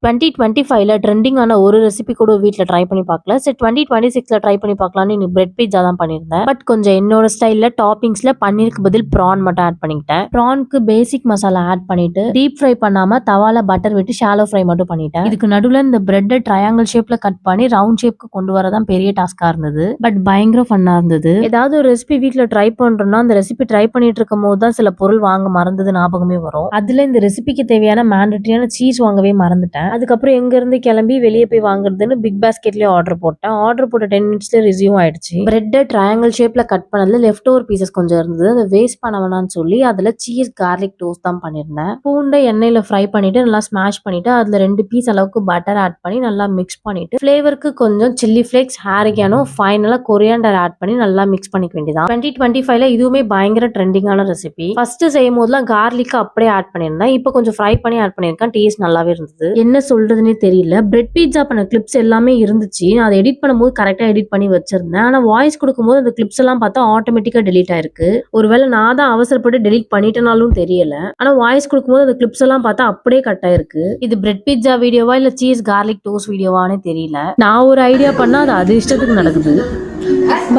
2025ல ட்ரெண்டிங்கான ஒரு ரெசிபி கூட வீட்ல ட்ரை பண்ணி பார்க்கல. சரி 2026ல ட்ரை பண்ணி பார்க்கலாம்னு இன்னைக்கு பிரெட் பீட்சா தான் பண்ணியிருந்தேன். பட் கொஞ்சம் என்னோட ஸ்டைல்ல டாப்பிங்ஸ்ல பன்னீருக்கு பதில் ப்ரான் மட்டும் ஆட் பண்ணிக்கிட்டேன். ப்ரான்க்கு பேசிக் மசாலா ஆட் பண்ணிட்டு டீப் ஃப்ரை பண்ணாம தவால பட்டர் விட்டு ஷாலோ ஃப்ரை மட்டும் பண்ணிட்டேன். இதுக்கு நடுவுல இந்த பிரெட்டை ட்ரையாங்கிள் ஷேப்ல கட் பண்ணி ரவுண்ட் ஷேப்க்கு கொண்டு வரதான் பெரிய டாஸ்கா இருந்தது. பட் பயங்கர ஃபன்னா இருந்தது. ஏதாவது ஒரு ரெசிபி வீட்ல ட்ரை பண்றோம்னா அந்த ரெசிபி ட்ரை பண்ணிட்டு இருக்கும் போது தான் சில பொருள் வாங்க மறந்தது ஞாபகமே வரும். அதுல இந்த ரெசிபிக்கு தேவையான மேண்டட்டரியான சீஸ் வாங்கவே மறந்துட்டேன். அதுக்கப்புறம் எங்க இருந்து கிளம்பி வெளியே போய் வாங்குறதுன்னு பிக் பாஸ்கெட்லயே ஆர்டர் போட்டேன். ஆர்டர் போட்ட 10 மினிட்ஸ்ல ரிசீவ் ஆயிடுச்சு. பிரெட் ட்ரையாங்கிள் ஷேப்ல கட் பண்ணதுல லெஃப்ட் ஓவர் பீசஸ் கொஞ்சம் இருந்தது. அதை வேஸ்ட் பண்ண வேணாம்னு சொல்லி அதுல சீஸ் கார்லிக் டோஸ்ட் தான் பண்ணிருந்தேன். பூண்டை எண்ணெயில ஃப்ரை பண்ணிட்டு நல்லா ஸ்மாஷ் பண்ணிட்டு அதுல 2 பீஸ் அளவுக்கு பட்டர் ஆட் பண்ணி நல்லா மிக்ஸ் பண்ணிட்டு ஃபிளேவருக்கு கொஞ்சம் சில்லி ஃபிளேக்ஸ், ஆரிகானோ, ஃபைனலா கொரியாண்டர் ஆட் பண்ணி நல்லா மிக்ஸ் பண்ணிக்க வேண்டியதான். 2025ல இதுவுமே பயங்கர ட்ரெண்டிங்கான ரெசிபி. ஃபர்ஸ்ட் செய்யும் போதுலாம் கார்லிக் அப்படியே ஆட் பண்ணிருந்தேன். இப்போ கொஞ்சம் ஃப்ரை பண்ணி ஆட் பண்ணிருக்கேன். டேஸ்ட் நல்லாவே இருந்தது. என்ன சொல்றதுன்னே தெரியல. பிரெட் பீட்சா பண்ண கிளிப்ஸ் எல்லாமே இருந்துச்சு. நான் அதை எடிட் பண்ணும்போது கரெக்டா எடிட் பண்ணி வச்சிருந்தேன். ஆனா வாய்ஸ் கொடுக்கும்போது அந்த கிளிப்ஸ் எல்லாம் பார்த்தா ஆட்டோமேட்டிக்கா டெலீட் ஆயிருக்கு. ஒருவேளை நான் தான் அவசரப்பட்டு டெலீட் பண்ணிட்டனாலும் தெரியல. ஆனா வாய்ஸ் கொடுக்கும்போது அந்த கிளிப்ஸ் எல்லாம் பார்த்தா அப்படியே கட் ஆயிருக்கு. இது பிரெட் பீட்சா வீடியோவா இல்ல சீஸ் கார்லிக் டோஸ்ட் வீடியோவானே தெரியல. நான் ஒரு ஐடியா பண்ணா அது இஷ்டத்துக்கு நடக்குது.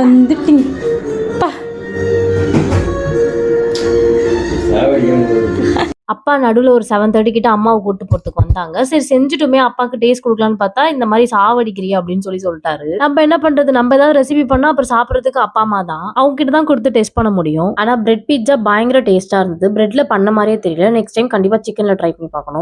வந்துட்டீங்க அப்பா நடுவில் ஒரு 7:30 கிட்ட அம்மாவை கூட்டு போறதுக்கு வந்தாங்க. சரி செஞ்சுட்டுமே அப்பாவுக்கு டேஸ்ட் கொடுக்கலான்னு பார்த்தா இந்த மாதிரி சாவடிக்கிறியா அப்படின்னு சொல்லிட்டாரு. நம்ம என்ன பண்றது, நம்ம ஏதாவது ரெசிபி பண்ணா அப்புறம் சாப்பிடறதுக்கு அப்பா அம்மா தான், அவங்க கிட்ட தான் கொடுத்து டெஸ்ட் பண்ண முடியும். ஆனா பிரெட் பீட்சா பயங்கர டேஸ்டா இருந்தது. பிரெட்ல பண்ண மாதிரியே தெரியல. நெக்ஸ்ட் டைம் கண்டிப்பா சிக்கன்ல ட்ரை பண்ணி பார்க்கணும்.